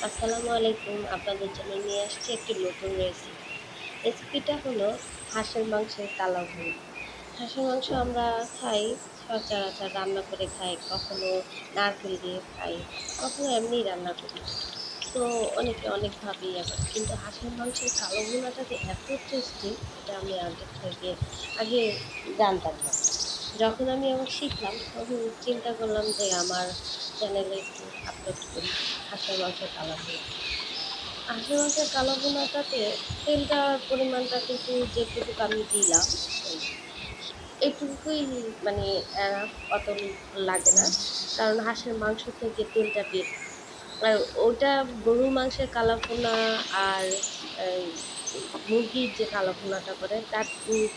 আসসালামু আলাইকুম। আপনাদের জন্য নিয়ে আসছি একটি নতুন রেসিপি। রেসিপিটা হলো হাঁসের মাংসের কালা ভুনা। হাঁসের মাংস আমরা খাই, সচরাচর রান্না করে খাই, কখনো নারকেল দিয়ে খাই, কখনো এমনিই রান্না করি। তো অনেকে অনেকভাবেই আবার, কিন্তু হাঁসের মাংসের কালো ভুনাটা যে এত টেস্টি, এটা আমি আগে জানতাম না। যখন আমি আবার শিখলাম, তখন চিন্তা করলাম যে আমার চ্যানেলে একটু আপলোড করি হাঁসের মাংসের কালা ভুনা। হাঁসের মাংসের কালো ভুনাটাতে তেলটার পরিমাণটা কিন্তু যেটুকু আমি দিলাম, এই এইটুকুই, মানে অত লাগে না, কারণ হাঁসের মাংস থেকে তেলটা বের হয়। আর ওটা গরুর মাংসের কালা ভুনা আর এই মুরগির যে কালা ভুনাটা করে তার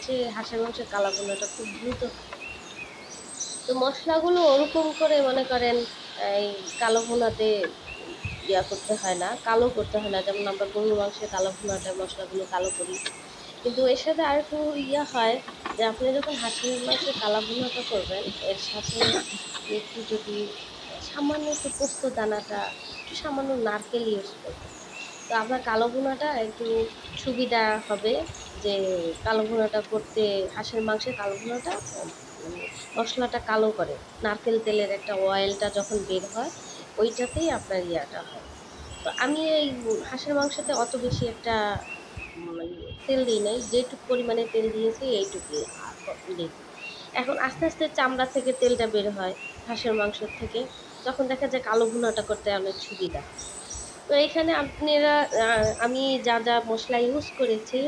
চেয়ে হাঁসের মাংসের কালা ভুনাটা খুব দ্রুত হয়। তো মশলাগুলো ওরকম করে মনে করেন এই কালো ভুনাতে করতে হয় না, কালো করতে হয় না। যেমন আমরা গরুর মাংসের কালো ভুনাতে মশলাগুলো কালো করি। কিন্তু এর সাথে আরেকটু হয় যে আপনি যখন হাঁসের মাংসের কালা ভুনাটা করবেন, এর সাথে আপনি একটু যদি সামান্য একটু পোস্ত দানাটা, একটু সামান্য নারকেল ইউজ করবেন। তো আপনার কালো ভুনাটা একটু সুবিধা হবে, যে কালো ভুনাটা করতে, হাঁসের মাংসের কালো ভুনাটা মানে মশলাটা কালো করে। নারকেল তেলের একটা অয়েলটা যখন বের হয়, ওইটাতেই আপনার হয়। তো আমি এই হাঁসের মাংসতে অত বেশি একটা মানে তেল দিই নাই। যেটুকু পরিমাণে তেল দিয়েছি এইটুকুই দিই। এখন আস্তে, আস্তে চামড়া থেকে তেলটা বের হয় হাঁসের মাংসের থেকে। তখন দেখা যায় কালো ভুনাটা করতে অনেক সুবিধা। তো এখানে আপনারা আমি যা মসলা ইউজ করেছি,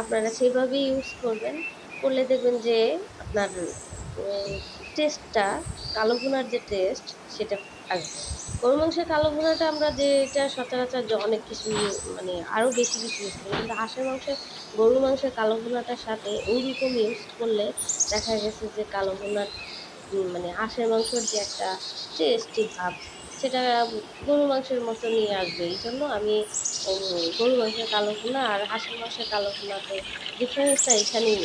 আপনারা সেভাবেই ইউজ করবেন। করলে দেখবেন যে আপনার টেস্টটা, কালো ভুনার যে টেস্ট, সেটা আসবে। গরুর মাংসের কালো ভুনাটা আমরা যেটা সচরাচর অনেক কিছু মানে আরও বেশি কিছু ইউজ করি। কিন্তু হাঁসের মাংসের, গরুর মাংসের কালো ভুনাটার সাথে ওইরকম ইউজ করলে দেখা গেছে যে কালো ভুনার মানে হাঁসের মাংসের যে একটা টেস্টি ভাব, সেটা গরুর মাংসের মতো নিয়ে আসবে। এইজন্য আমি গরুর মাংসের কালো ভুনা আর হাঁসের মাংসের কালো ভুনাতে ডিফারেন্সটা এখানেই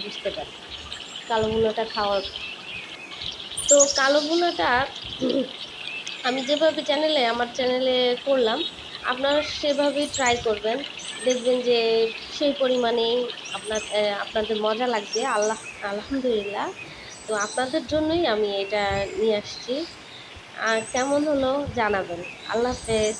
বুঝতে পারি, কালো ভুনাটা খাওয়ার। তো কালো ভুনাটা আমি যেভাবে আমার চ্যানেলে করলাম, আপনারা সেভাবেই ট্রাই করবেন। দেখবেন যে সেই পরিমাণেই আপনাদের মজা লাগবে। আলহামদুলিল্লাহ। তো আপনাদের জন্যই আমি এটা নিয়ে আসছি। আর কেমন হলো জানাবেন। আল্লাহ হাফেজ।